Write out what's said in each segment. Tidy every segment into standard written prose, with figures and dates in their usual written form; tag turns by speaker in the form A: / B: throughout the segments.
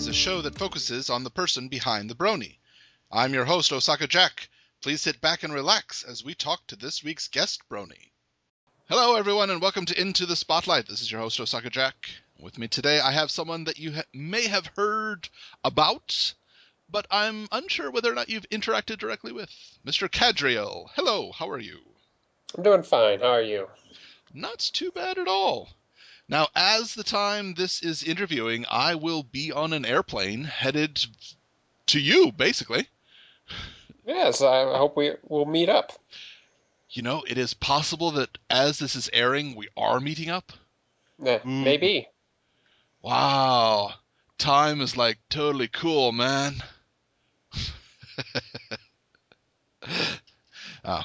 A: is a show that focuses on the person behind the brony. I'm your host, Osaka Jack. Please sit back and relax as we talk to this week's guest brony. Hello, everyone, and welcome to Into the Spotlight. This is your host, Osaka Jack. With me today, I have someone that you may have heard about, but I'm unsure whether or not you've interacted directly with. Mr. Kadreal. Hello, how are you?
B: I'm doing fine. How are you?
A: Not too bad at all. Now, as the time this is interviewing, I will be on an airplane headed to you, basically.
B: Yes, I hope we'll meet up.
A: You know, it is possible that as this is airing, we are meeting up. Ooh,
B: Maybe.
A: wow. Time is like totally cool, man. uh,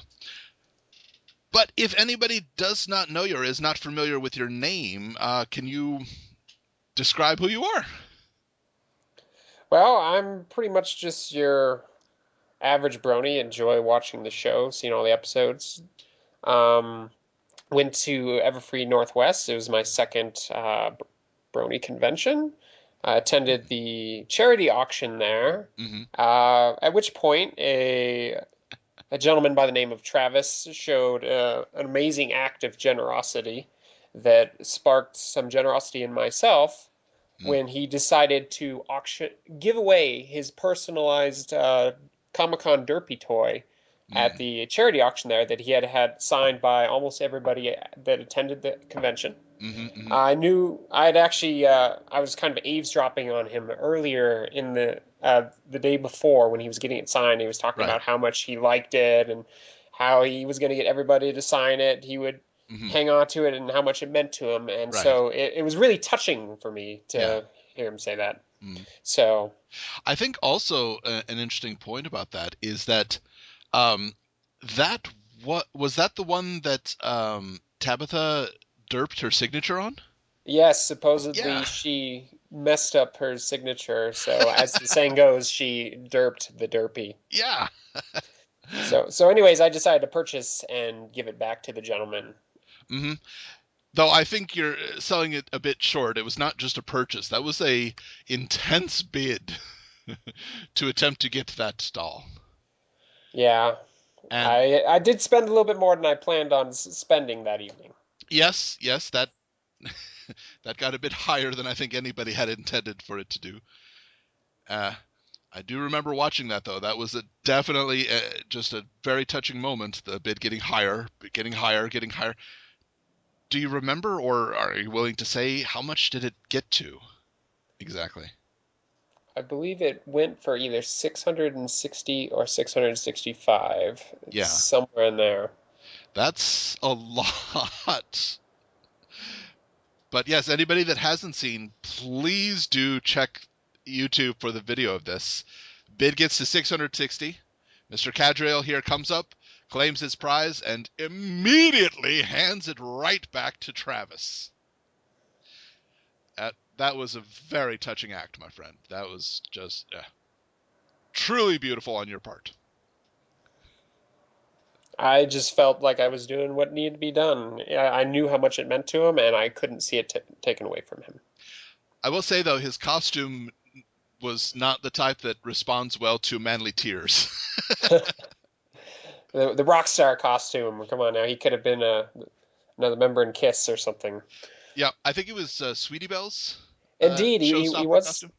A: but if anybody does not know you or is not familiar with your name, can you describe who you are?
B: Well, I'm pretty much just your average brony. Enjoy watching the show, seeing all the episodes. Um, Went to Everfree Northwest. It was my second brony convention. I attended the charity auction there.
A: Mm-hmm.
B: At which point a gentleman by the name of Travis showed an amazing act of generosity that sparked some generosity in myself when he decided to give away his personalized Comic-Con Derpy toy at the charity auction there that he had signed by almost everybody that attended the convention.
A: Mm-hmm. Mm-hmm.
B: I knew I'd actually I was kind of eavesdropping on him earlier in the day before when he was getting it signed. He was talking
A: Right.
B: about how much he liked it and how he was going to get everybody to sign it. He would
A: Mm-hmm.
B: hang on to it and how much it meant to him. And
A: Right.
B: so it was really touching for me
A: Yeah.
B: to hear him say that.
A: Mm.
B: So
A: I think also an interesting point about that is that um, that what was that the one that Tabitha derped her signature on?
B: yes, supposedly
A: Yeah.
B: she messed up her signature. So as the saying goes, she derped the derpy.
A: Yeah.
B: So anyways, I decided to purchase and give it back to the gentleman.
A: Hmm. Though I think you're selling it a bit short. It was not just a purchase. That was a intense bid to attempt to get that stall.
B: Yeah,
A: And
B: I did spend a little bit more than I planned on spending that evening.
A: yes, yes, that that got a bit higher than I think anybody had intended for it to do. Uh, I do remember watching that though. That was definitely just a very touching moment. The bid getting higher, getting higher, getting higher. Do you remember, or are you willing to say how much did it get to exactly?
B: I believe it went for either 660 or 665. It's
A: Yeah,
B: somewhere in there.
A: that's a lot. But yes, anybody that hasn't seen, please do check YouTube for the video of this. Bid gets to 660. Mr. Kadreal here comes up, claims his prize, and immediately hands it right back to Travis. That was a very touching act, my friend. That was just truly beautiful on your part.
B: I just felt like I was doing what needed to be done. I knew how much it meant to him, and I couldn't see it taken away from him.
A: I will say, though, his costume was not the type that responds well to manly tears.
B: The rock star costume. Come on now, he could have been another member in Kiss or something.
A: Yeah, I think it was Sweetie Belle's
B: Indeed, he
A: showstopper
B: was.
A: costume.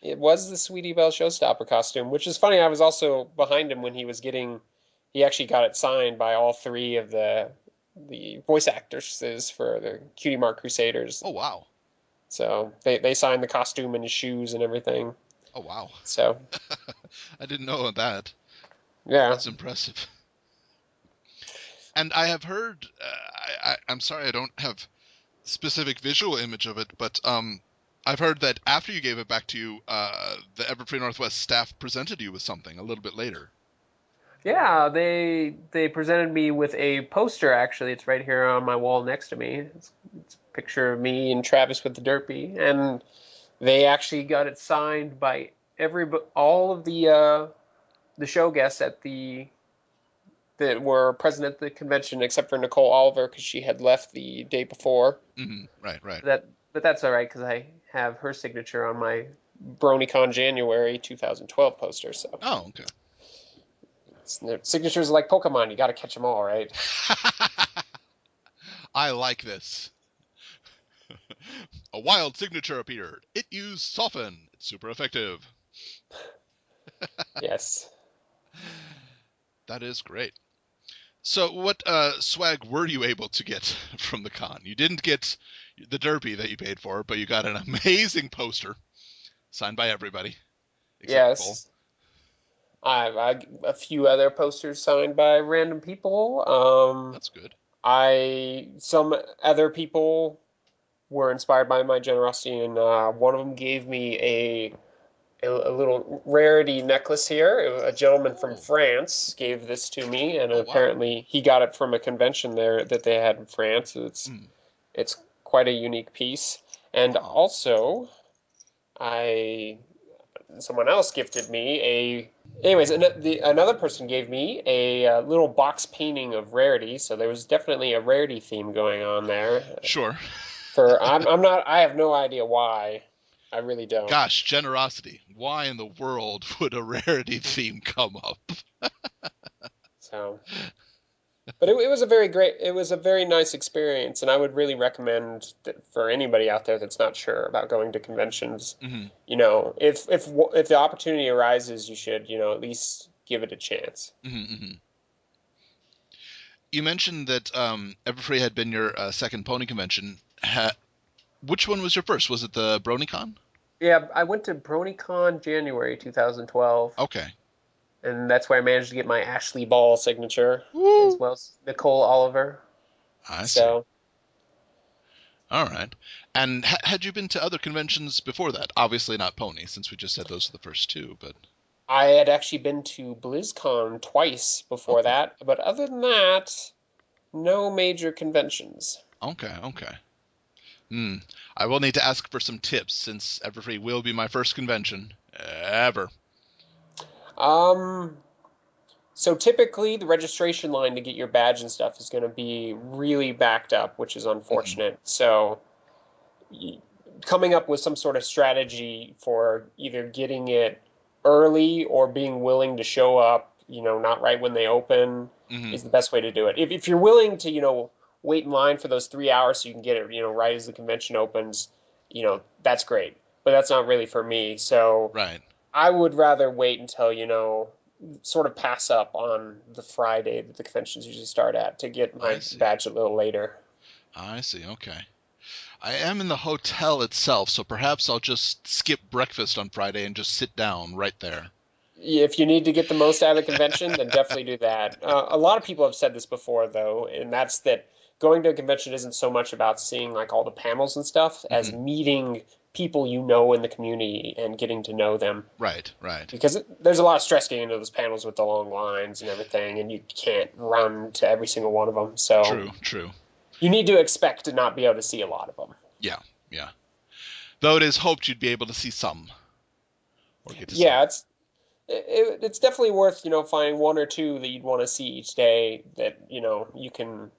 B: It was the Sweetie Belle Showstopper costume, which is funny. I was also behind him when he was getting. He actually got it signed by all three of the voice actresses for the Cutie Mark Crusaders.
A: Oh, wow.
B: So they signed the costume and his shoes and everything.
A: Oh, wow.
B: So
A: I didn't know that.
B: yeah,
A: That's impressive. And I have heard, I'm sorry I don't have specific visual image of it, but I've heard that after you gave it back to you, the Everfree Northwest staff presented you with something a little bit later.
B: yeah. They presented me with a poster. Actually, it's right here on my wall next to me. It's a picture of me and Travis with the Derpy, and they actually got it signed by all of the show guests at the that were present at the convention, except for Nicole Oliver because she had left the day before.
A: Mm-hmm. Right, right.
B: But that's all right because I have her signature on BronyCon January 2012 poster. So
A: Oh, okay.
B: signatures are like Pokemon. You got to catch them all, right?
A: I like this. A wild signature appeared. It used soften. It's super effective.
B: Yes.
A: That is great. So what swag were you able to get from the con? You didn't get the derby that you paid for, but you got an amazing poster signed by everybody except Cole.
B: Yes. I a few other posters signed by random people.
A: That's good.
B: Some other people were inspired by my generosity, and one of them gave me a little rarity necklace here. A gentleman from
A: Oh.
B: France gave this to me, and
A: Oh, wow.
B: apparently he got it from a convention there that they had in France.
A: Mm.
B: It's quite a unique piece. And
A: Oh.
B: also, I someone else gifted me a. Anyways, another person gave me a, little box painting of rarity, so there was definitely a rarity theme going on there.
A: Sure.
B: I'm not. I have no idea why. I really don't.
A: Gosh, generosity. Why in the world would a rarity theme come up?
B: So, but it was it was a very nice experience, and I would really recommend that for anybody out there that's not sure about going to conventions.
A: Mm-hmm.
B: If the opportunity arises, you should, at least give it a chance.
A: Mm-hmm, mm-hmm. You mentioned that Everfree had been your second pony convention. Which one was your first? Was it the BronyCon?
B: Yeah, I went to BronyCon January 2012,
A: Okay.
B: and that's where I managed to get my Ashley Ball signature, as
A: Woo!
B: well as Nicole Oliver.
A: I see.
B: So
A: All right. And had you been to other conventions before that? Obviously not Pony, since we just said those are the first two, but
B: I had actually been to BlizzCon twice before
A: okay.
B: that, but other than that, no major conventions.
A: Okay, okay. Hmm. I will need to ask for some tips since Everfree will be my first convention ever.
B: Um, so typically the registration line to get your badge and stuff is going to be really backed up, which is
A: Hmm.
B: unfortunate. So coming up with some sort of strategy for either getting it early or being willing to show up, not right when they open
A: Hmm.
B: is the best way to do it. If you're willing to, wait in line for those 3 hours so you can get it, right as the convention opens, that's great. But that's not really for me. So
A: Right.
B: I would rather wait until, sort of pass up on the Friday that the conventions usually start at to get
A: I
B: my
A: see.
B: badge a little later.
A: I see. Okay. I am in the hotel itself, so perhaps I'll just skip breakfast on Friday and just sit down right there.
B: If you need to get the most out of the convention, then definitely do that. A lot of people have said this before, though, and that's that going to a convention isn't so much about seeing like all the panels and stuff as
A: Hmm.
B: meeting people you know in the community and getting to know them.
A: Right, right.
B: Because there's a lot of stress getting into those panels with the long lines and everything, and you can't run to every single one of them. So
A: True, true.
B: you need to expect to not be able to see a lot of them.
A: Yeah, yeah. Though it is hoped you'd be able to see some, or get to some.
B: Yeah, it's definitely worth, finding one or two that you'd want to see each day that, you can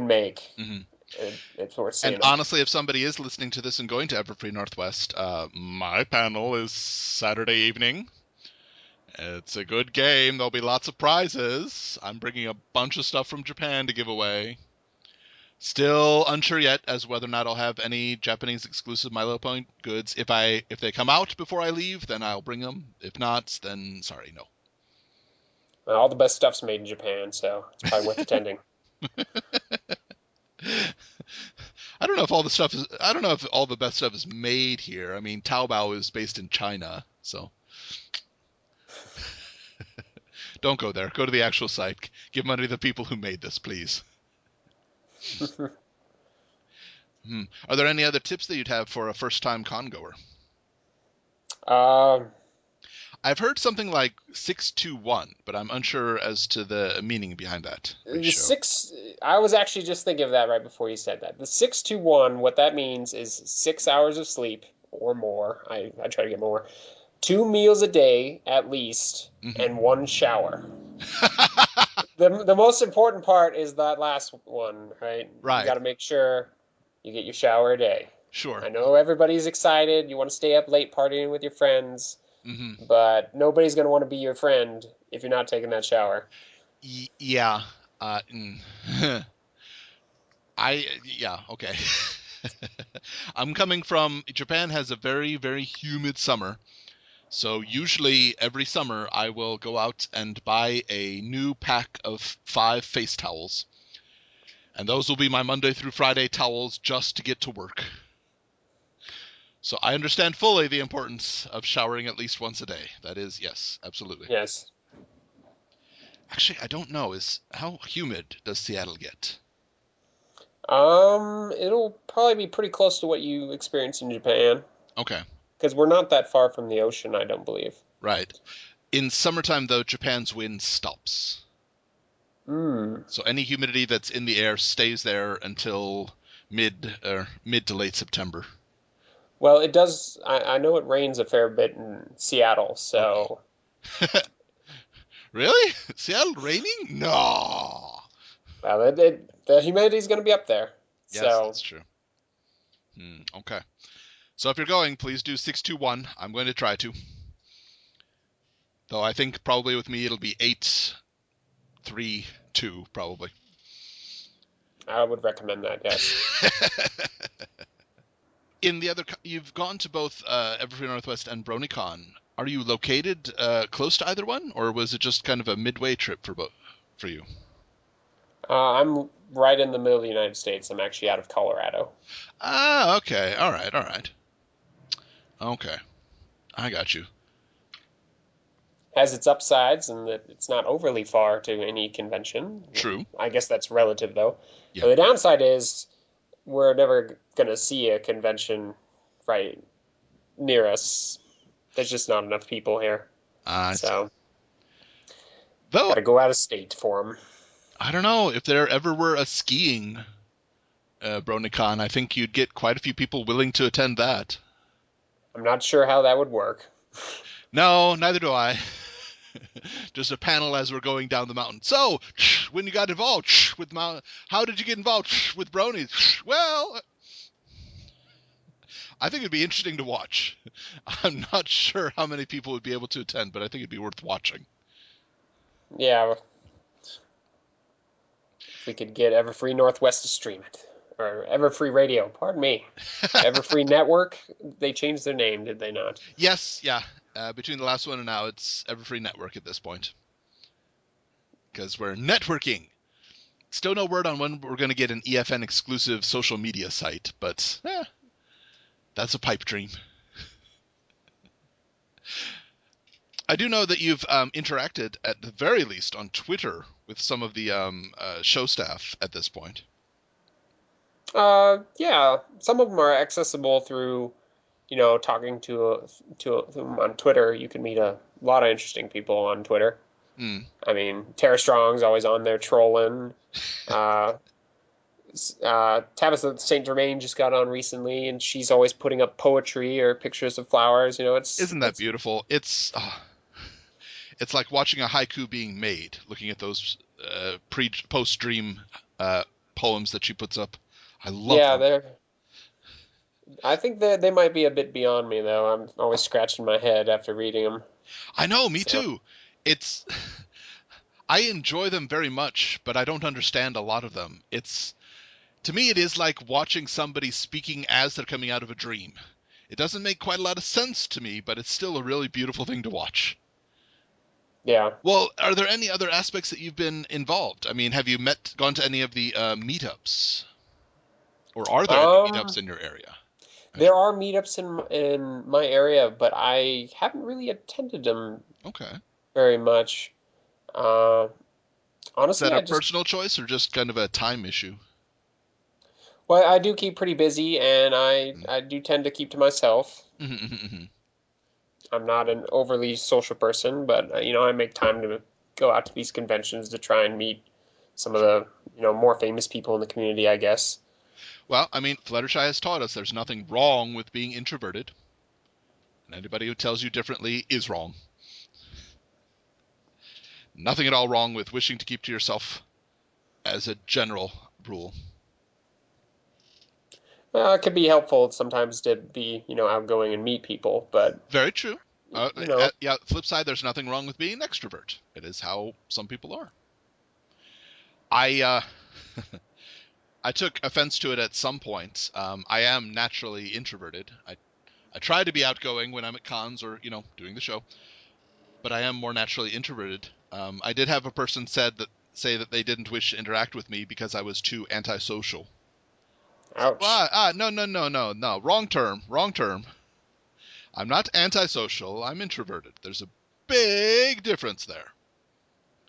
B: make.
A: Hmm.
B: It's worth
A: And
B: seeing them.
A: honestly, if somebody is listening to this and going to Everfree Northwest, my panel is Saturday evening. It's a good game. There'll be lots of prizes. I'm bringing a bunch of stuff from Japan to give away. Still unsure yet as whether or not I'll have any Japanese exclusive My Little Pony goods. If they come out before I leave, then I'll bring them. If not, then sorry, no.
B: All the best stuff's made in Japan, so it's probably worth attending.
A: I don't know if all the stuff is. I don't know if all the best stuff is made here. I mean, Taobao is based in China, so don't go there. Go to the actual site. Give money to the people who made this, please. Are there any other tips that you'd have for a first-time con goer?
B: um,
A: I've heard something like 621, but I'm unsure as to the meaning behind that
B: the
A: ratio.
B: six, I was actually just thinking of that right before you said that. The 6-to-1, what that means is 6 hours of sleep or more. I try to get more. 2 meals a day at least,
A: Hmm.
B: and one shower. The most important part is that last one, right? You got
A: Right.
B: to make sure you get your shower a day.
A: Sure.
B: I know everybody's excited. You want to stay up late partying with your friends,
A: Hmm.
B: but nobody's going to want to be your friend if you're not taking that shower.
A: Yeah. Mm. Yeah, okay. I'm coming from Japan has a very, very humid summer. So usually every summer I will go out and buy a new pack of 5 face towels. And those will be my Monday through Friday towels just to get to work. So I understand fully the importance of showering at least once a day. That is, yes, absolutely.
B: Yes.
A: Actually, I don't know. Is how humid does Seattle get?
B: It'll probably be pretty close to what you experience in Japan,
A: Okay,
B: because we're not that far from the ocean, I don't believe.
A: right. In summertime, though, Japan's wind stops.
B: Hmm.
A: So any humidity that's in the air stays there until mid to late September.
B: Well, it does. I know it rains a fair bit in Seattle,
A: Uh-oh.
B: so
A: Really? Seattle raining? No.
B: well, the humidity's going to be up there.
A: Yes,
B: So
A: that's true. Okay. So if you're going, please do 621. I'm going to try to. Though I think probably with me it'll be 832 probably.
B: I would recommend that. Yes.
A: In the other, you've gone to both Everfree Northwest and BronyCon. Are you located close to either one, or was it just kind of a midway trip for both for you?
B: I'm right in the middle of the United States. I'm actually out of Colorado.
A: Ah, okay, all right, all right, okay, I got you.
B: Has its upsides in that it's not overly far to any convention.
A: True.
B: I guess that's relative, though.
A: Yeah.
B: But the downside is we're never going to see a convention right near us. There's just not enough people here.
A: I see.
B: So,
A: Though
B: got to go out of state for them.
A: I don't know if there ever were a skiing BronyCon. I think you'd get quite a few people willing to attend that.
B: I'm not sure how that would work.
A: No, neither do I. Just a panel as we're going down the mountain. So, when you got involved with Mount, how did you get involved with bronies? Well, I think it'd be interesting to watch. I'm not sure how many people would be able to attend, but I think it'd be worth watching.
B: Yeah, if we could get Everfree Northwest to stream it. Or Everfree Radio, pardon me. Everfree Network, they changed their name, did they not?
A: Yes, yeah. Between the last one and now, it's Everfree Network at this point. Because we're networking. Still no word on when we're going to get an EFN exclusive social media site, but that's a pipe dream. I do know that you've interacted, at the very least, on Twitter with some of the show staff at this point.
B: Yeah, some of them are accessible through, talking to them on Twitter. You can meet a lot of interesting people on Twitter.
A: Hmm.
B: I mean, Tara Strong's always on there trolling. Uh, Tabitha St. Germain just got on recently, and she's always putting up poetry or pictures of flowers.
A: Isn't that beautiful? It's like watching a haiku being made, looking at those post dream poems that she puts up. I love
B: yeah,
A: them.
B: they're. I think that they might be a bit beyond me though. I'm always scratching my head after reading them.
A: I know, me
B: So
A: too. It's I enjoy them very much, but I don't understand a lot of them. It's to me it is like watching somebody speaking as they're coming out of a dream. It doesn't make quite a lot of sense to me, but it's still a really beautiful thing to watch.
B: yeah.
A: Well, are there any other aspects that you've been involved? I mean, have you gone to any of the meetups, or are there any
B: Um,
A: meetups in your area?
B: there are meetups in my area, but I haven't really attended them
A: Okay.
B: very much. Uh,
A: Is that
B: honestly,
A: a personal choice or just kind of a time issue?
B: well, I do keep pretty busy, and I do tend to keep to myself.
A: Mm-hmm.
B: I'm not an overly social person, but I make time to go out to these conventions to try and meet some of
A: Sure.
B: the more famous people in the community, I guess.
A: Well, I mean, Fluttershy has taught us there's nothing wrong with being introverted, and anybody who tells you differently is wrong. Nothing at all wrong with wishing to keep to yourself as a general rule.
B: Well, it could be helpful sometimes to be, outgoing and meet people, but
A: Very true.
B: you know,
A: Yeah, flip side, there's nothing wrong with being an extrovert. It is how some people are. I I took offense to it at some point. I am naturally introverted. I try to be outgoing when I'm at cons or doing the show, but I am more naturally introverted. I did have a person say that they didn't wish to interact with me because I was too antisocial.
B: ouch.
A: No, no, no, no, no. Wrong term. Wrong term. I'm not antisocial. I'm introverted. There's a big difference there.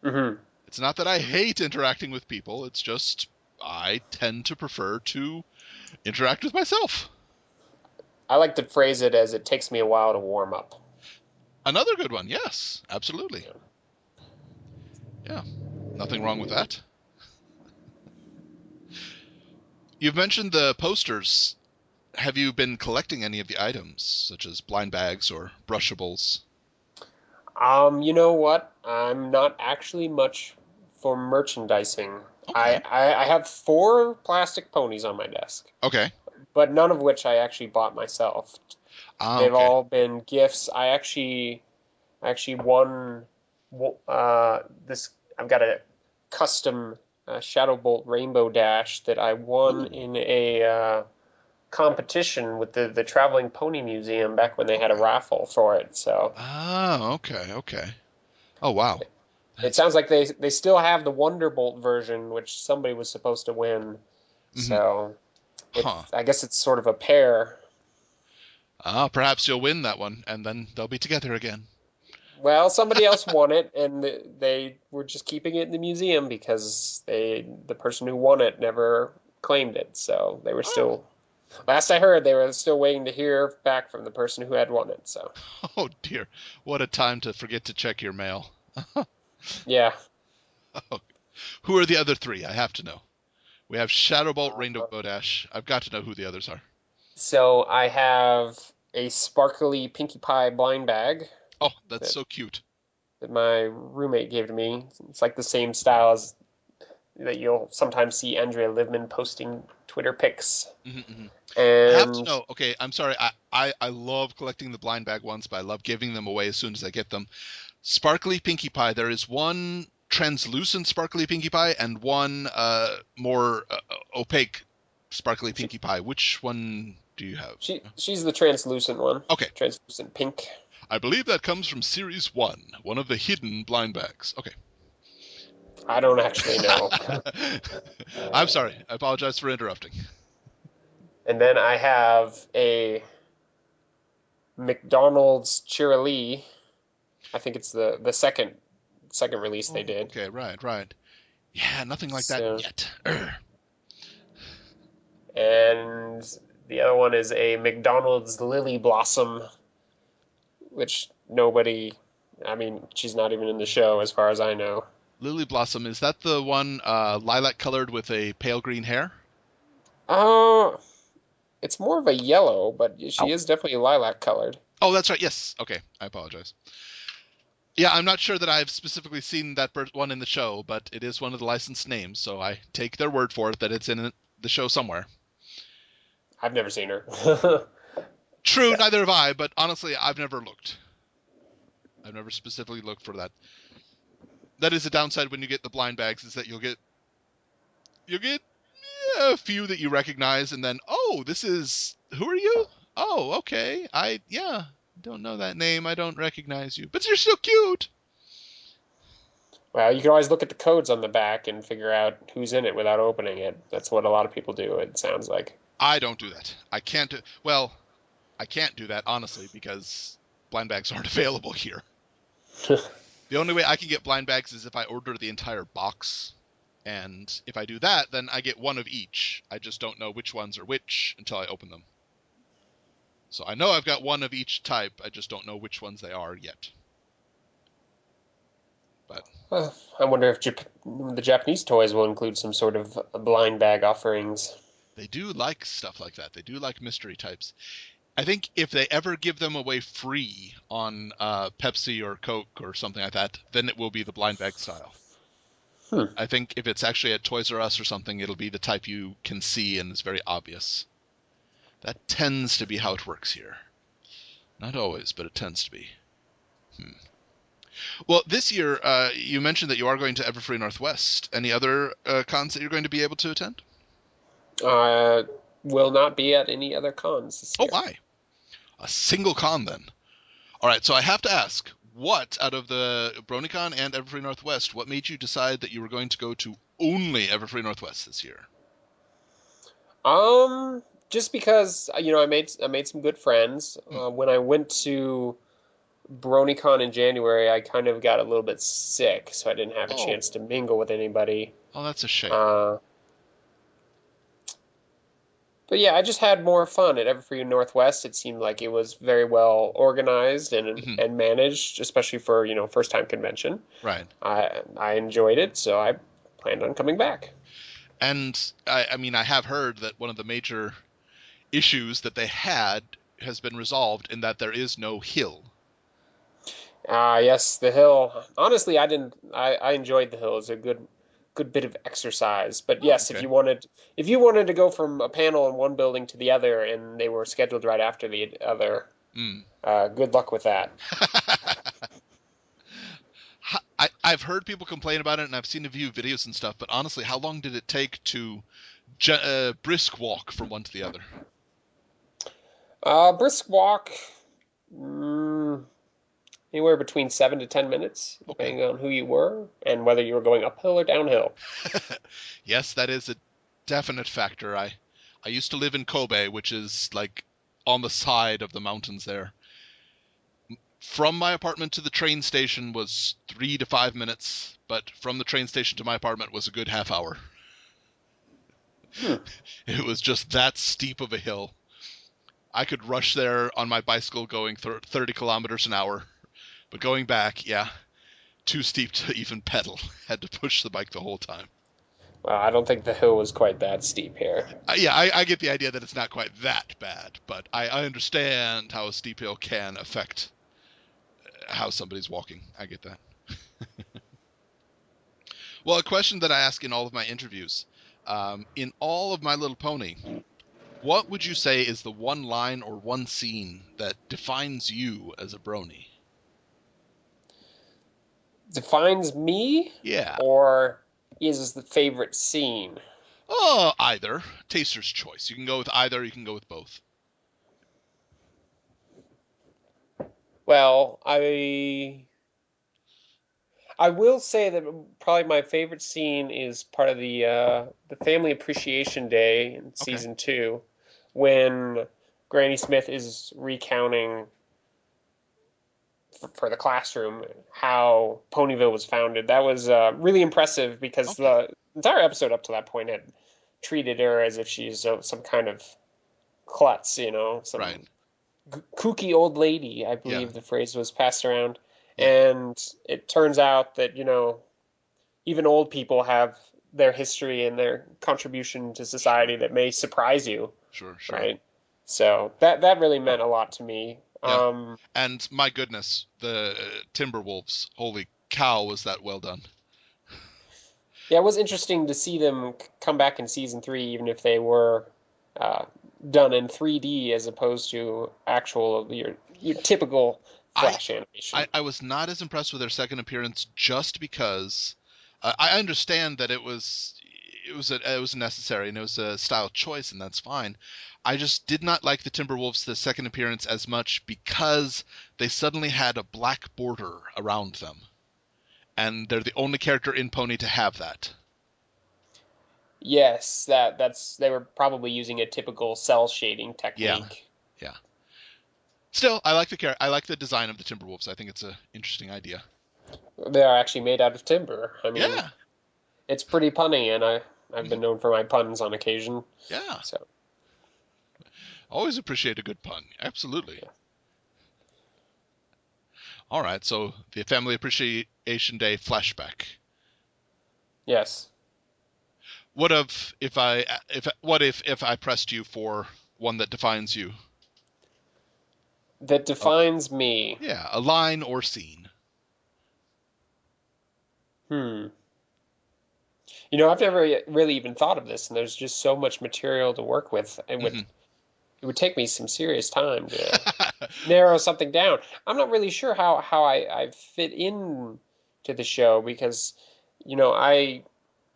B: Hmm.
A: It's not that I hate interacting with people. It's just I tend to prefer to interact with myself.
B: I like to phrase it as it takes me a while to warm up.
A: Another good one. Yes, absolutely.
B: Yeah.
A: Yeah, nothing wrong with that. You've mentioned the posters. Have you been collecting any of the items, such as blind bags or brushables?
B: You know what? I'm not actually much for merchandising.
A: Okay.
B: I have four plastic ponies on my desk,
A: Okay.
B: but none of which I actually bought myself.
A: Ah,
B: They've
A: okay.
B: all been gifts. I actually won this. I've got a custom Shadow Bolt Rainbow Dash that I won
A: Ooh.
B: in a competition with the Traveling Pony Museum back when they had a
A: Okay.
B: raffle for it. So
A: Ah, okay. Okay. Oh, wow.
B: it
A: That's
B: sounds like they still have the Wonderbolt version, which somebody was supposed to win.
A: mhm.
B: So
A: Huh.
B: I guess it's sort of a pair.
A: Ah, perhaps you'll win that one, and then they'll be together again.
B: Well, somebody else won it, and they were just keeping it in the museum because the person who won it never claimed it. So they were
A: Oh.
B: still, last I heard, they were still waiting to hear back from the person who had won it. So
A: Oh dear. What a time to forget to check your mail.
B: yeah.
A: Oh. Who are the other three? I have to know. We have Shadowbolt, Rainbow
B: Uh,
A: Dash. I've got to know who the others are.
B: so I have a sparkly Pinkie Pie blind bag
A: Oh, that's
B: that
A: so cute.
B: that my roommate gave to me. It's like the same style as that you'll sometimes see Andrea Livman posting Twitter pics.
A: Hmm. I have to
B: And
A: know. Okay, I'm sorry. I love collecting the blind bag ones, but I love giving them away as soon as I get them. Sparkly Pinkie Pie. There is one translucent Sparkly Pinkie Pie and one more opaque Sparkly
B: she
A: Pinkie Pie. Which one do you have?
B: she's the translucent one,
A: Okay,
B: translucent pink.
A: I believe that comes from Series 1, one of the hidden blind bags. Okay.
B: I don't actually know.
A: I'm sorry. I apologize for interrupting.
B: And then I have a McDonald's Cheerilee. I think it's the second release they
A: Oh,
B: did.
A: okay, right, right. Yeah, nothing like that
B: So
A: yet.
B: and the other one is a McDonald's Lily Blossom, which nobody. I mean, she's not even in the show as far as I know.
A: Lily Blossom, is that the one lilac colored with a pale green hair?
B: Uh, it's more of a yellow, but
A: Oh.
B: she is definitely lilac colored.
A: Oh, that's right. Yes. Okay, I apologize. Yeah, I'm not sure that I've specifically seen that one in the show, but it is one of the licensed names, so I take their word for it that it's in the show somewhere.
B: I've never seen her.
A: True,
B: Yeah.
A: neither have I, but honestly, I've never looked. I've never specifically looked for that. That is a downside when you get the blind bags, is that you'll get a few that you recognize, and then this is who are you? Oh, okay. I don't know that name. I don't recognize you, but you're still cute.
B: Well, you can always look at the codes on the back and figure out who's in it without opening it. That's what a lot of people do, it sounds like.
A: I don't do that. I can't do well. I can't do that honestly because blind bags aren't available here. The only way I can get blind bags is if I order the entire box. And if I do that, then I get one of each. I just don't know which ones are which until I open them. So I know I've got one of each type. I just don't know which ones they are yet. But
B: I wonder if the Japanese toys will include some sort of blind bag offerings.
A: they do like stuff like that. They do like mystery types. I think if they ever give them away free on Pepsi or Coke or something like that, then it will be the blind bag style.
B: Hmm.
A: I think if it's actually at Toys R Us or something, it'll be the type you can see and is very obvious. That tends to be how it works here. Not always, but it tends to be. Well, this year, you mentioned that you are going to Everfree Northwest. Any other cons that you're going to be able to attend?
B: Will not be at any other cons this
A: Oh
B: year.
A: my, a single con then. All right, so I have to ask, what out of the BronyCon and Everfree Northwest, what made you decide that you were going to go to only Everfree Northwest this year?
B: Just because I made some good friends.
A: Hmm.
B: When I went to BronyCon in January, I kind of got a little bit sick, so I didn't have a
A: Oh,
B: chance to mingle with anybody.
A: oh, that's a shame.
B: Uh, but yeah, I just had more fun at Everfree Northwest. It seemed like it was very well organized and
A: Hmm.
B: and managed, especially for, first time convention.
A: Right.
B: I enjoyed it, so I planned on coming back.
A: And I mean, I have heard that one of the major issues that they had has been resolved in that there is no hill.
B: Yes, the hill. Honestly, I didn't. I enjoyed the hill. It's a good bit of exercise. But
A: Oh,
B: yes, if
A: okay.
B: you wanted to go from a panel in one building to the other, and they were scheduled right after the other,
A: Mm.
B: good luck with that.
A: I've heard people complain about it, and I've seen a few videos and stuff. But honestly, how long did it take to brisk walk from one to the other?
B: Brisk walk, mm, anywhere between 7 to 10 minutes,
A: Okay.
B: depending on who you were and whether you were going uphill or downhill.
A: Yes, that is a definite factor. I used to live in Kobe, which is like on the side of the mountains there. From my apartment to the train station was 3 to 5 minutes, but from the train station to my apartment was a good half hour.
B: Hmm.
A: It was just that steep of a hill. I could rush there on my bicycle going 30 kilometers an hour, but going back, yeah, too steep to even pedal. Had to push the bike the whole time.
B: Well, I don't think the hill was quite that steep here.
A: Yeah, I get the idea that it's not quite that bad, but I understand how a steep hill can affect how somebody's walking. I get that. Well, a question that I ask in all of my interviews, in all of My Little Pony, what would you say is the one line or one scene that defines you as a brony?
B: Defines me,
A: Yeah.
B: or is the favorite scene?
A: Oh, either. Taster's choice. You can go with either, you can go with both.
B: Well, I will say that probably my favorite scene is part of the Family Appreciation Day in
A: Okay.
B: season two, when Granny Smith is recounting for the classroom how Ponyville was founded. That was really impressive because
A: Okay.
B: the entire episode up to that point had treated her as if she's some kind of klutz,
A: Right.
B: some kooky old lady, I
A: Yeah.
B: believe the phrase was passed around.
A: Yeah.
B: And it turns out that, even old people have their history and their contribution to
A: Sure.
B: society that may surprise you,
A: Sure. Sure.
B: right? So that really meant a lot to me.
A: Yeah. And my goodness, the Timberwolves. Holy cow, was that well done.
B: Yeah, it was interesting to see them come back in season three, even if they were uh, done in 3D as opposed to actual your typical
A: I
B: Flash animation.
A: I was not as impressed with their second appearance just because I understand that it was necessary and it was a style choice and that's fine. I just did not like the Timberwolves the second appearance as much because they suddenly had a black border around them, and they're the only character in Pony to have that.
B: Yes, that's they were probably using a typical cell shading
A: Yeah,
B: technique.
A: yeah. Still, I like the design of the Timberwolves. I think it's an interesting idea.
B: They are actually made out of timber. I mean,
A: Yeah,
B: it's pretty punny, and I've been known for my puns on occasion.
A: yeah.
B: So
A: Always appreciate a good pun. Absolutely.
B: yeah.
A: All right, so the Family Appreciation Day flashback.
B: Yes,
A: What of if what if I pressed you for one that defines you?
B: that
A: Oh,
B: defines me.
A: yeah, a line or scene.
B: Hmm. I've never really even thought of this, and there's just so much material to work with, and with
A: Hmm.
B: it would take me some serious time to narrow something down. I'm not really sure how I fit in to the show because, I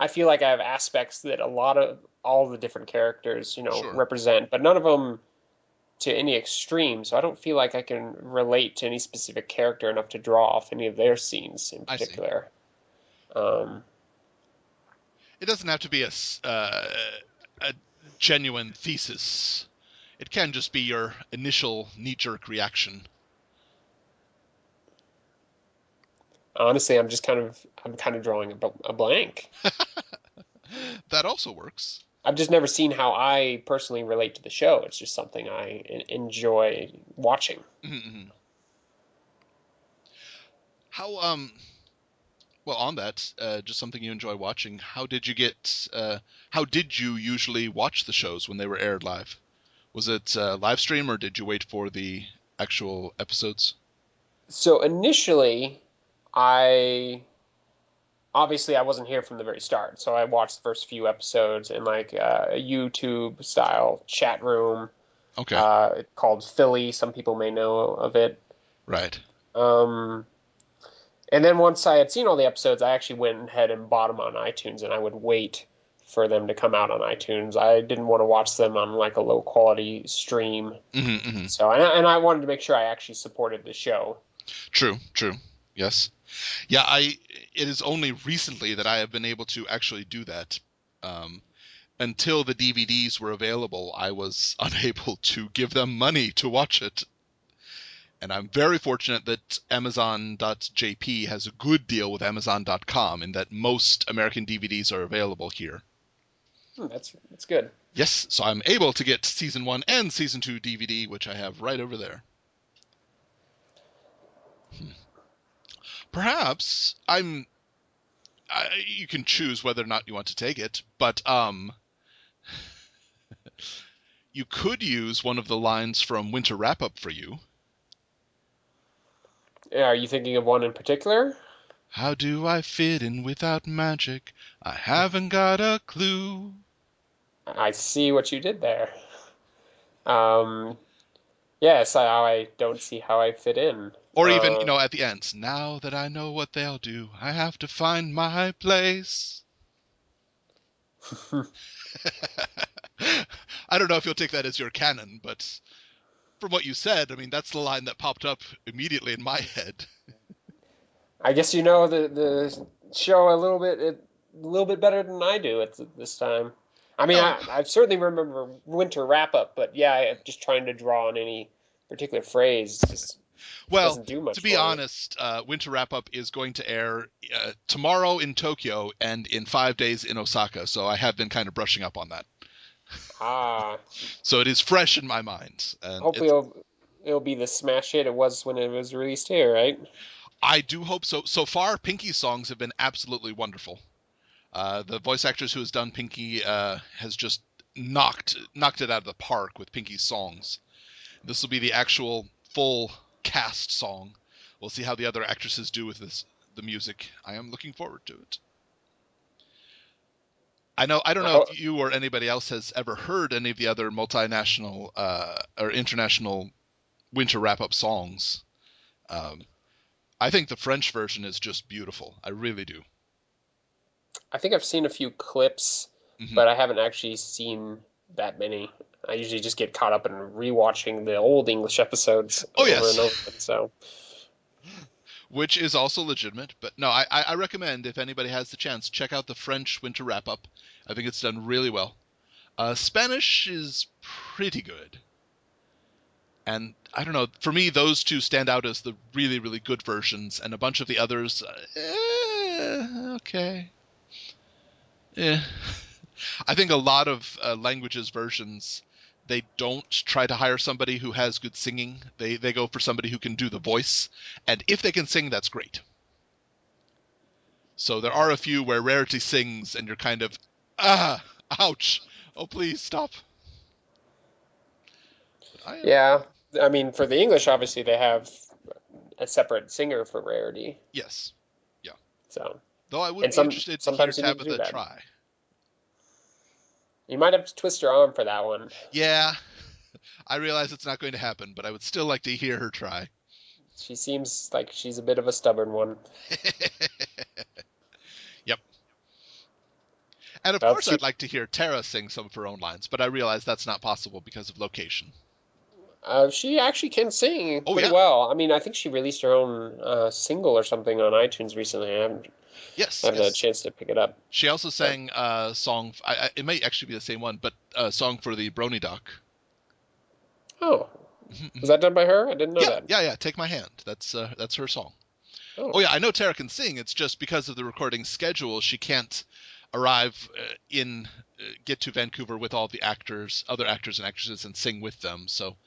B: feel like I have aspects that a lot of all the different characters,
A: Sure.
B: represent, but none of them to any extreme. So I don't feel like I can relate to any specific character enough to draw off any of their scenes in
A: I see.
B: particular. Um,
A: It doesn't have to be a genuine thesis. It can just be your initial knee-jerk reaction.
B: Honestly, I'm kind of drawing a blank.
A: That also works.
B: I've just never seen how I personally relate to the show. It's just something I enjoy watching.
A: Mm-hmm. How well, on that, just something you enjoy watching. How did you usually watch the shows when they were aired live? Was it live stream or did you wait for the actual episodes?
B: So initially, I obviously I wasn't here from the very start, so I watched the first few episodes in like a YouTube style chat room
A: Okay,
B: called Philly. Some people may know of it.
A: right.
B: Um, and then once I had seen all the episodes, I actually went ahead and bought them on iTunes, and I would wait for them to come out on iTunes. I didn't want to watch them on like a low quality stream.
A: Mm-hmm, mm-hmm.
B: So, and I wanted to make sure I actually supported the show.
A: True, true. Yes. Yeah, it is only recently that I have been able to actually do that. Um, until the DVDs were available, I was unable to give them money to watch it. And I'm very fortunate that Amazon.jp has a good deal with Amazon.com in that most American DVDs are available here.
B: That's good.
A: Yes, so I'm able to get season 1 and season 2 DVD, which I have right over there. Perhaps you can choose whether or not you want to take it, but you could use one of the lines from Winter Wrap Up for you.
B: Are you thinking of one in particular?
A: How do I fit in without magic? I haven't got a clue.
B: I see what you did there. Um, yes, I don't see how I fit in.
A: Or even, at the end, now that I know what they'll do, I have to find my place. I don't know if you'll take that as your canon, but from what you said, I mean, that's the line that popped up immediately in my head.
B: I guess you know the show a little bit better than I do at this time. I mean,
A: No,
B: I certainly remember Winter Wrap Up, but yeah, just trying to draw on any particular phrase just
A: well,
B: doesn't do
A: to
B: much
A: be
B: for me.
A: honest, Winter Wrap Up is going to air tomorrow in Tokyo and in 5 days in Osaka, so I have been kind of brushing up on that.
B: Ah,
A: So it is fresh in my mind, and
B: hopefully it'll be the smash hit it was when it was released here, right?
A: I do hope so. So far, Pinky's songs have been absolutely wonderful. The voice actress who has done Pinky has just knocked it out of the park with Pinky's songs. This will be the actual full cast song. We'll see how the other actresses do with the music. I am looking forward to it. I don't know
B: Oh,
A: if you or anybody else has ever heard any of the other multinational or international winter wrap up songs. Um, I think the French version is just beautiful. I really do.
B: I think I've seen a few clips,
A: Hmm.
B: but I haven't actually seen that many. I usually just get caught up in rewatching the old English episodes
A: Oh
B: over and
A: yes,
B: over again. So
A: which is also legitimate. But no, I recommend if anybody has the chance, check out the French winter wrap up. I think it's done really well. Spanish is pretty good. And I don't know, for me, those two stand out as the really, really good versions, and a bunch of the others, okay. Yeah. I think a lot of languages versions, they don't try to hire somebody who has good singing. They go for somebody who can do the voice, and if they can sing, that's great. So there are a few where Rarity sings, and you're kind of, ah, ouch. Oh, please stop. But I am,
B: yeah, I mean for the English, obviously they have a separate singer for Rarity.
A: yes, yeah.
B: So
A: Though I would
B: and
A: be interested to hear
B: sometimes you need to do
A: Tabitha
B: that.
A: try.
B: You might have to twist your arm for that one.
A: Yeah, I realize it's not going to happen, but I would still like to hear her try.
B: She seems like she's a bit of a stubborn one.
A: Yep. And of
B: Well,
A: course, I'd like to hear Tara sing some of her own lines, but I realize that's not possible because of location.
B: she actually can sing
A: Oh,
B: pretty
A: yeah.
B: well. I mean, I think she released her own single or something on iTunes recently.
A: Yes,
B: haven't had a
A: yes.
B: chance to pick it up.
A: She also
B: But
A: sang a song. It may actually be the same one, but a song for the Brony Doc.
B: oh,
A: Mhm,
B: was
A: mhm.
B: that done by her? I didn't know
A: Yeah,
B: that.
A: yeah, yeah. Take my hand. That's her song. Oh
B: Oh,
A: yeah, I know Tara can sing. It's just because of the recording schedule, she can't arrive get to Vancouver with all the actors, other actors and actresses, and sing with them. So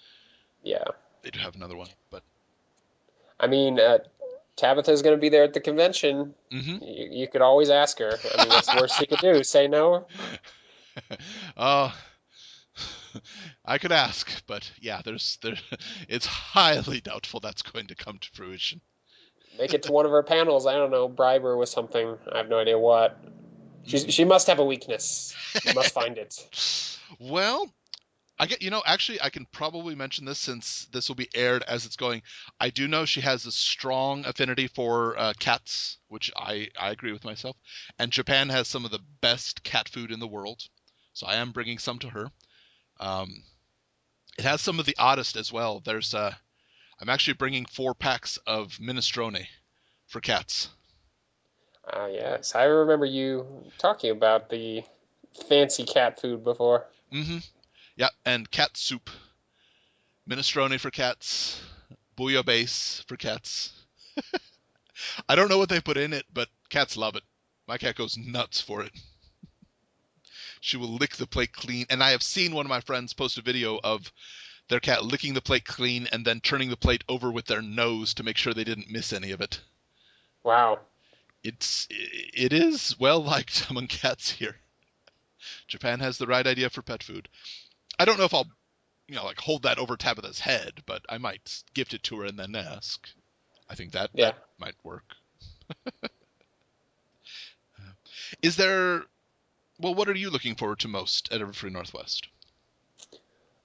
B: yeah.
A: they do have another one, but
B: I mean, Tabitha's going to be there at the convention.
A: hmm
B: You could always ask her. I mean, what's the worst she could do? Say no?
A: oh, I could ask, but yeah, it's highly doubtful that's going to come to fruition.
B: Make it to one of her panels. I don't know, bribe her with something. I have no idea what.
A: Mm.
B: She must have a weakness. You must find it.
A: Well, actually, I can probably mention this since this will be aired as it's going. I do know she has a strong affinity for cats, which I agree with myself. And Japan has some of the best cat food in the world. So I am bringing some to her. Um, it has some of the oddest as well. I'm actually bringing 4 packs of minestrone for cats.
B: Ah, yes. I remember you talking about the fancy cat food before.
A: Mm-hmm. Yeah, and cat soup, minestrone for cats, bouillabaisse for cats. I don't know what they put in it, but cats love it. My cat goes nuts for it. She will lick the plate clean. And I have seen one of my friends post a video of their cat licking the plate clean and then turning the plate over with their nose to make sure they didn't miss any of it.
B: Wow.
A: It is well liked among cats here. Japan has the right idea for pet food. I don't know if I'll, like hold that over Tabitha's head, but I might gift it to her and then ask. I think that
B: Yeah.
A: might work. Is there Well, what are you looking forward to most at Everfree Northwest?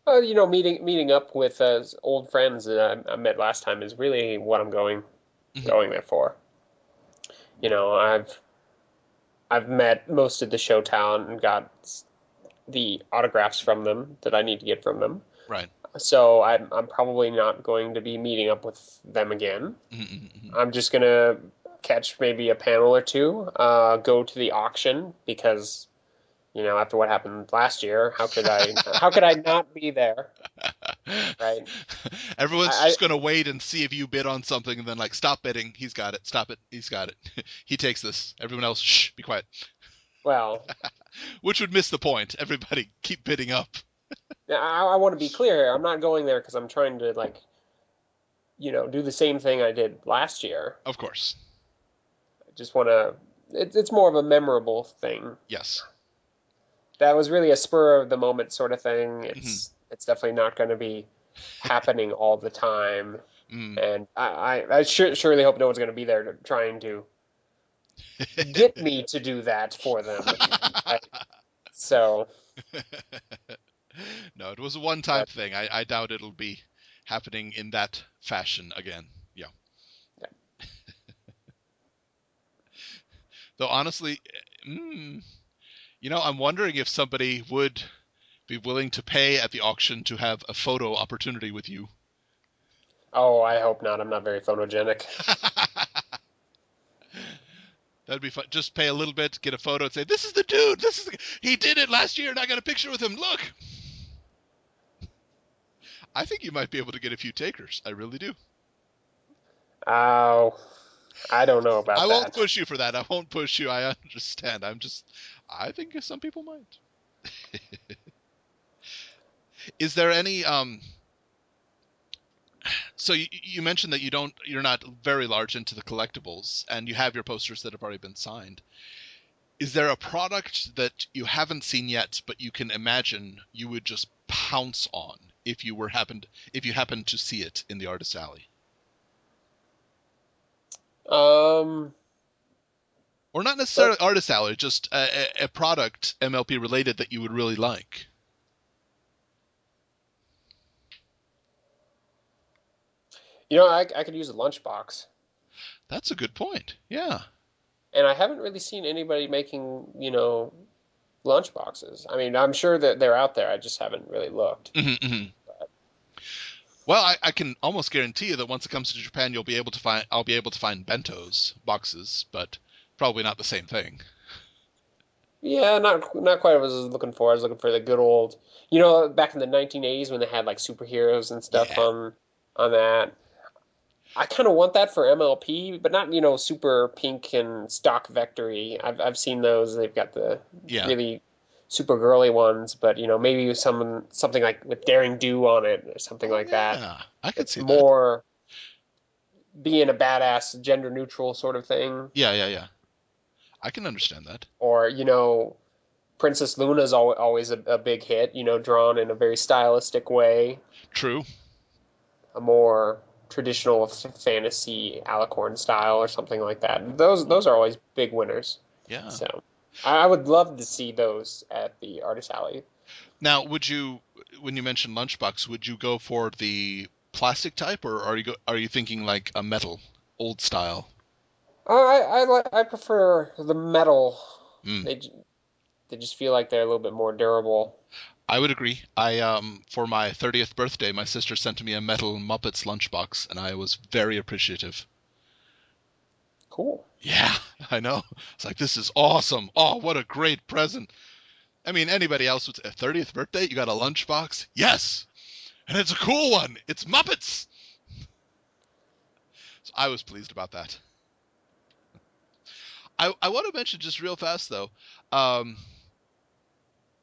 B: Meeting up with old friends that I met last time is really what I'm
A: Hmm.
B: going there for. You know, I've met most of the show talent and got the autographs from them that I need to get from them.
A: Right.
B: So I'm probably not going to be meeting up with them again.
A: Mm-hmm.
B: I'm just gonna catch maybe a panel or two, go to the auction because, after what happened last year, how could I not be there, right?
A: Everyone's
B: I
A: just going to wait and see if you bid on something and then like stop bidding. He's got it. Stop it. He's got it. He takes this. Everyone else, shh, be quiet.
B: well,
A: Which would miss the point. Everybody keep bidding up.
B: I want to be clear here. I'm not going there because I'm trying to do the same thing I did last year.
A: Of course.
B: I just want to. It's more of a memorable thing.
A: Yes.
B: That was really a spur of the moment sort of thing.
A: Hmm.
B: It's definitely not going to be happening all the time,
A: Mm.
B: and I surely hope no one's going to be there trying to get me to do that for them. Right? So,
A: No, it was a one-time
B: but
A: thing. I doubt it'll be happening in that fashion again. Yeah.
B: yeah.
A: Though honestly, mm, I'm wondering if somebody would be willing to pay at the auction to have a photo opportunity with you.
B: Oh, I hope not. I'm not very photogenic.
A: That'd be fun. Just pay a little bit, get a photo, and say, "This is the dude. He did it last year, and I got a picture with him. Look." I think you might be able to get a few takers. I really do.
B: Oh, I don't know
A: I
B: about
A: won't
B: that.
A: push you for that. I won't push you. I understand. I think some people might. Is there any so you mentioned that you're not very large into the collectibles and you have your posters that have already been signed. Is there a product that you haven't seen yet but you can imagine you would just pounce on if you happened to see it in the artist alley?
B: Um,
A: Or not
B: but
A: necessarily artist alley, just a product MLP related that you would really like.
B: I could use a lunchbox.
A: That's a good point. Yeah.
B: And I haven't really seen anybody making, lunchboxes. I mean, I'm sure that they're out there. I just haven't really looked.
A: Hmm. Well, I can almost guarantee you that once it comes to Japan, I'll be able to find bentos boxes, but probably not the same thing.
B: Yeah, not quite what I was looking for. I was looking for the good old, back in the 1980s when they had like superheroes and stuff
A: Yeah.
B: on that. I kind of want that for MLP, but not, super pink and stock vectory. I've seen those. They've got the
A: Yeah.
B: really super girly ones, but maybe something like with Daring Do on it or something
A: Oh
B: like that.
A: yeah. I could
B: It's
A: see that.
B: more being a badass, gender neutral sort of thing.
A: Yeah, yeah, yeah. I can understand that.
B: Or, Princess Luna's always a big hit, drawn in a very stylistic way,
A: True.
B: a more traditional fantasy Alicorn style or something like that. Those are always big winners.
A: Yeah.
B: So I would love to see those at the Artist Alley.
A: Now, when you mention lunchbox, would you go for the plastic type, or are you thinking like a metal, old style?
B: I prefer the metal.
A: Mm.
B: They they just feel like they're a little bit more durable.
A: I would agree. I for my 30th birthday, my sister sent me a metal Muppets lunchbox, and I was very appreciative.
B: Cool.
A: Yeah, I know. It's like this is awesome. Oh, what a great present. I mean, anybody else would say, 30th birthday, you got a lunchbox? Yes, and it's a cool one. It's Muppets. So I was pleased about that. I want to mention just real fast though, um,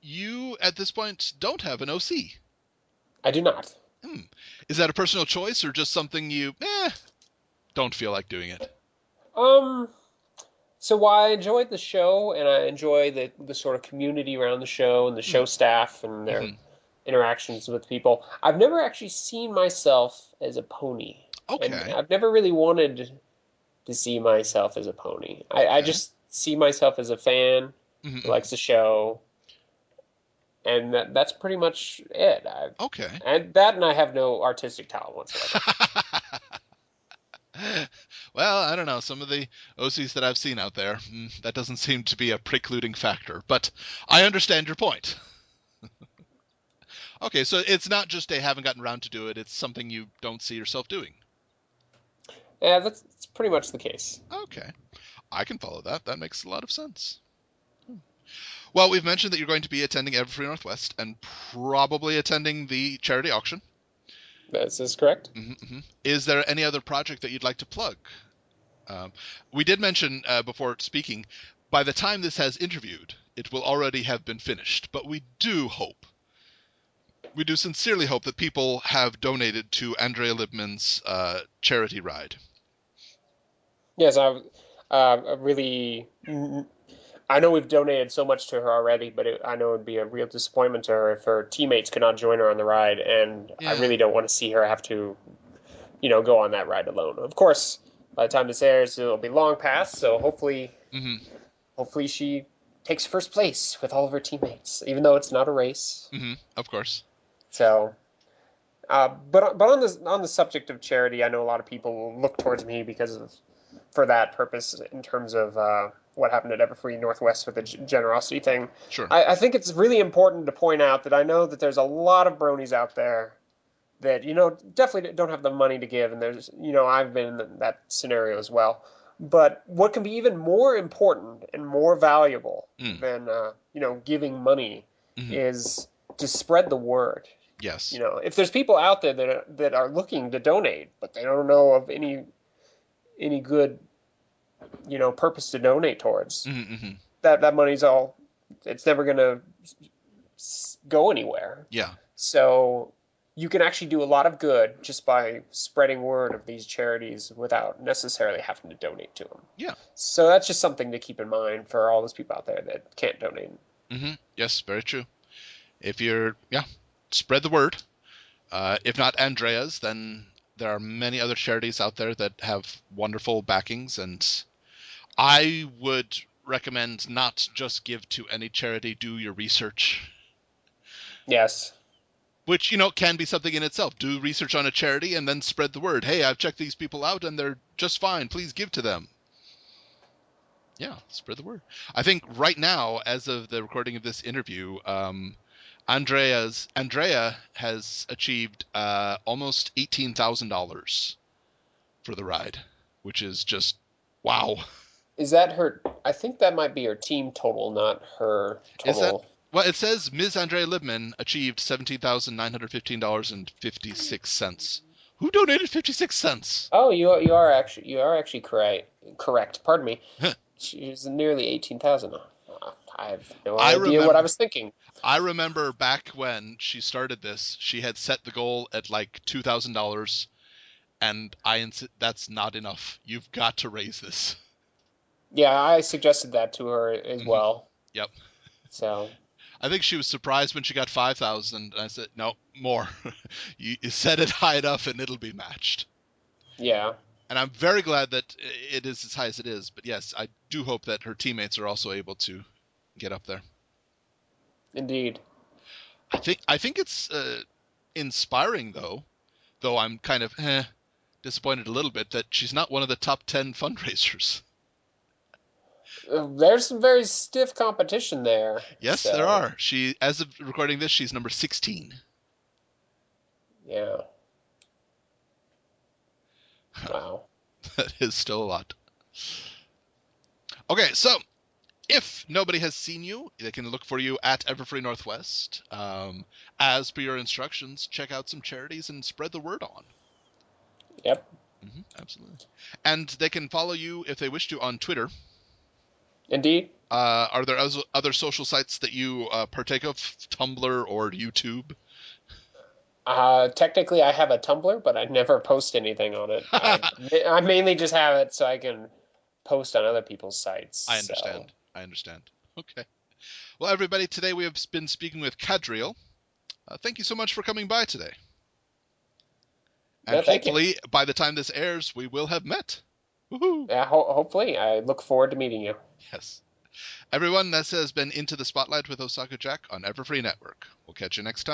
A: you at this point don't have an OC.
B: I do not.
A: Hmm. Is that a personal choice or just something you don't feel like doing it?
B: Um, So while I enjoyed the show and I enjoy the sort of community around the show and the
A: Hmm.
B: show staff and their
A: Hmm.
B: interactions with people, I've never actually seen myself as a pony. And
A: Okay.
B: I've never really wanted to see myself as a pony. I
A: Okay.
B: just see myself as a fan who
A: Hmm.
B: likes the show, and that's pretty much it.
A: Okay.
B: And I have no artistic talent whatsoever.
A: Well, I don't know. Some of the OCs that I've seen out there, that doesn't seem to be a precluding factor. But I understand your point. Okay, so it's not just they haven't gotten around to do it, it's something you don't see yourself doing.
B: Yeah, that's pretty much the case.
A: Okay, I can follow that. That makes a lot of sense. Well, we've mentioned that you're going to be attending Everfree Northwest and probably attending the charity auction.
B: This is correct.
A: Is there any other project that you'd like to plug? Um, we did mention before speaking, by the time this has interviewed, it will already have been finished. But we do sincerely hope that people have donated to Andrea Libman's charity ride.
B: Yes, I really. I know we've donated so much to her already, but I know it'd be a real disappointment to her if her teammates could not join her on the ride, and I
A: Yeah.
B: really don't want to see her have to, go on that ride alone. Of course, by the time this airs, it'll be long past, so
A: Hmm.
B: hopefully she takes first place with all of her teammates, even though it's not a race.
A: Hmm. Of course.
B: So, but on the subject of charity, I know a lot of people look towards me because of for that purpose in terms of what happened at Everfree Northwest with the generosity thing.
A: Sure.
B: I think it's really important to point out that I know that there's a lot of bronies out there that definitely don't have the money to give, and there's I've been in that scenario as well. But what can be even more important and more valuable
A: Mm.
B: than giving money
A: Hmm.
B: is to spread the word.
A: Yes.
B: If there's people out there that are looking to donate, but they don't know of any good purpose to donate towards,
A: Hmm.
B: that money's all it's never going to go anywhere.
A: Yeah.
B: So you can actually do a lot of good just by spreading word of these charities without necessarily having to donate to them.
A: Yeah.
B: So that's just something to keep in mind for all those people out there that can't donate.
A: Yes. Very true. If you're, yeah, spread the word. If not Andrea's, then there are many other charities out there that have wonderful backings, and I would recommend not just give to any charity. Do your research.
B: Yes.
A: Which, can be something in itself. Do research on a charity and then spread the word. Hey, I've checked these people out and they're just fine. Please give to them. Yeah, spread the word. I think right now, as of the recording of this interview, Andrea has achieved almost $18,000 for the ride, which is just wow.
B: Is that her? I think that might be her team total, not her
A: Is that
B: total.
A: well? It says Ms. Andrea Libman achieved $17,915.56. Who donated 56 cents?
B: Oh, you are actually correct. Correct. Pardon me. She's nearly 18,000. I have no
A: I
B: idea what I
A: remember.
B: was thinking.
A: I remember back when she started this, she had set the goal at like $2,000, and that's not enough. You've got to raise this.
B: Yeah, I suggested that to her as
A: Hmm.
B: well.
A: Yep.
B: So,
A: I think she was surprised when she got 5,000. I said, no, more. You set it high enough, and it'll be matched.
B: yeah,
A: And I'm very glad that it is as high as it is. But yes, I do hope that her teammates are also able to get up there.
B: indeed.
A: I think it's inspiring though I'm kind of disappointed a little bit that she's not one of the top 10 fundraisers.
B: There's some very stiff competition there.
A: Yes, there
B: So,
A: are. As of recording this, she's number 16.
B: yeah. Wow.
A: That is still a lot. Okay, so if nobody has seen you, they can look for you at Everfree Northwest. As per your instructions, check out some charities and spread the word on.
B: Yep.
A: Absolutely. And they can follow you if they wish to on Twitter.
B: Indeed.
A: Are there other social sites that you partake of? Tumblr or YouTube?
B: Technically, I have a Tumblr, but I never post anything on it. I mainly just have it so I can post on other people's sites.
A: I
B: So,
A: understand. I understand. Okay. Well, everybody, today we have been speaking with Kadreal. Thank you so much for coming by today. And
B: no, thank you.
A: hopefully, by the time this airs, we will have met. Woohoo!
B: Yeah, hopefully, I look forward to meeting you.
A: Yes. Everyone, this has been Into the Spotlight with Osaka Jack on Everfree Network. We'll catch you next time.